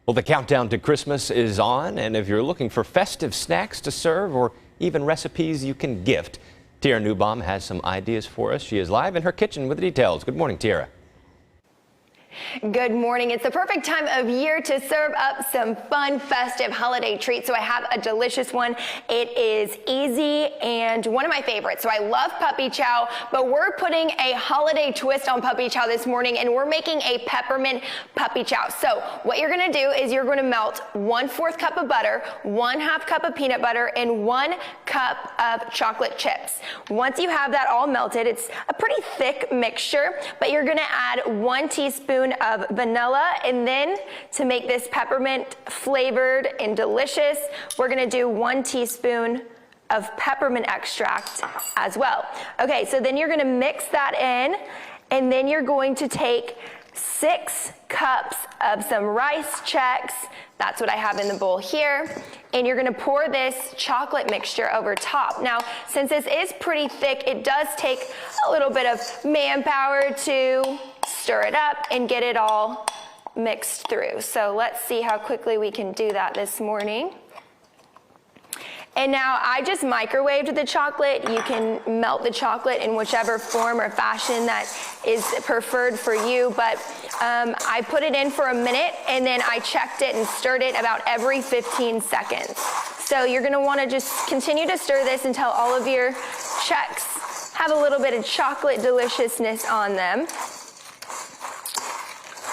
Well, the countdown to Christmas is on, and if you're looking for festive snacks to serve or even recipes you can gift, Tierra Neubaum has some ideas for us. She is live in her kitchen with the details. Good morning, Tierra. Good morning. It's the perfect time of year to serve up some fun, festive holiday treats. So I have a delicious one. It is easy and one of my favorites. So I love puppy chow, but we're putting a holiday twist on puppy chow this morning, and we're making a peppermint puppy chow. So what you're going to do is you're going to melt 1/4 cup of butter, 1/2 cup of peanut butter, and 1 cup of chocolate chips. Once you have that all melted, it's a pretty thick mixture, but you're going to add 1 teaspoon of vanilla, and then to make this peppermint flavored and delicious, we're going to do 1 teaspoon of peppermint extract as well. Okay, so then you're going to mix that in, and then you're going to take 6 cups of some rice checks. That's what I have in the bowl here. And you're gonna pour this chocolate mixture over top. Now, since this is pretty thick, it does take a little bit of manpower to stir it up and get it all mixed through. So let's see how quickly we can do that this morning. And now I just microwaved the chocolate. You can melt the chocolate in whichever form or fashion that is preferred for you, but I put it in for a minute, and then I checked it and stirred it about every 15 seconds. So you're gonna wanna just continue to stir this until all of your checks have a little bit of chocolate deliciousness on them.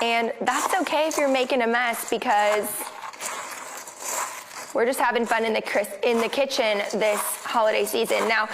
And that's okay if you're making a mess, because we're just having fun in the kitchen this holiday season. Now,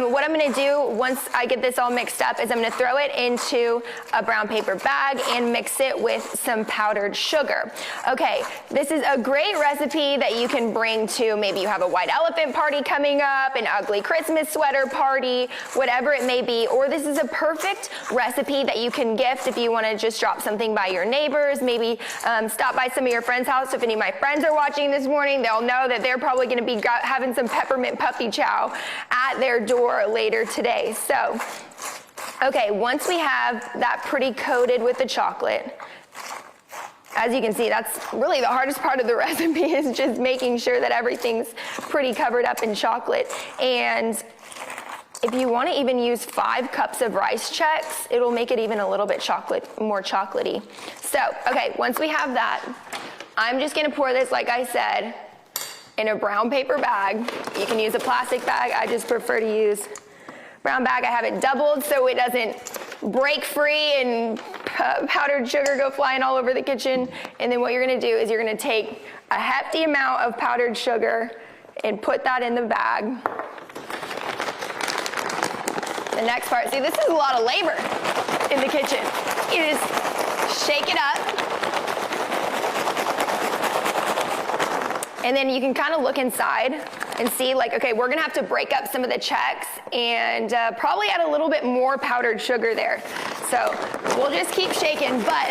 what I'm gonna do once I get this all mixed up is I'm gonna throw it into a brown paper bag and mix it with some powdered sugar. Okay, this is a great recipe that you can bring to, maybe you have a white elephant party coming up, an ugly Christmas sweater party, whatever it may be, or this is a perfect recipe that you can gift if you wanna just drop something by your neighbors, maybe stop by some of your friends' house. If any of my friends are watching this morning, they'll know that they're probably going to be having some peppermint puppy chow at their door later today. So, okay, once we have that pretty coated with the chocolate, as you can see, that's really the hardest part of the recipe, is just making sure that everything's pretty covered up in chocolate. And if you want to even use 5 cups of rice checks, it'll make it even a little bit more chocolatey. So, okay, once we have that, I'm just going to pour this, like I said, in a brown paper bag. You can use a plastic bag. I just prefer to use brown bag. I have it doubled so it doesn't break free and powdered sugar go flying all over the kitchen. And then what you're gonna do is you're gonna take a hefty amount of powdered sugar and put that in the bag. The next part, see, this is a lot of labor in the kitchen. You just shake it up. And then you can kind of look inside and see, like, okay, we're gonna have to break up some of the checks and probably add a little bit more powdered sugar there. So we'll just keep shaking, but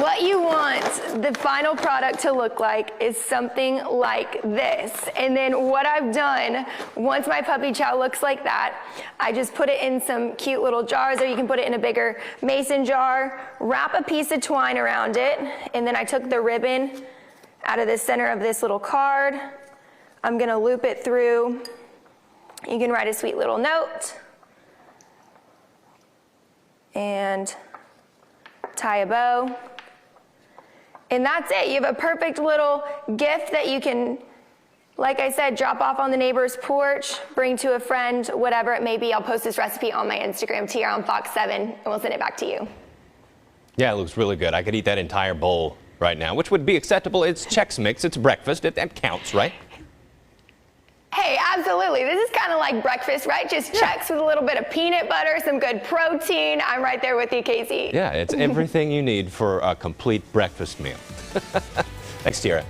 what you want the final product to look like is something like this. And then what I've done, once my puppy chow looks like that, I just put it in some cute little jars, or you can put it in a bigger mason jar, wrap a piece of twine around it, and then I took the ribbon out of the center of this little card. I'm gonna loop it through. You can write a sweet little note and tie a bow. And that's it. You have a perfect little gift that you can, like I said, drop off on the neighbor's porch, bring to a friend, whatever it may be. I'll post this recipe on my Instagram, Tierra on Fox 7, and we'll send it back to you. Yeah, it looks really good. I could eat that entire bowl right now, which would be acceptable. It's Chex Mix, it's breakfast, that counts, right? Hey, absolutely. This is kind of like breakfast, right? Just Chex with a little bit of peanut butter, some good protein. I'm right there with you, Casey. Yeah, it's everything you need for a complete breakfast meal. Thanks, Tierra.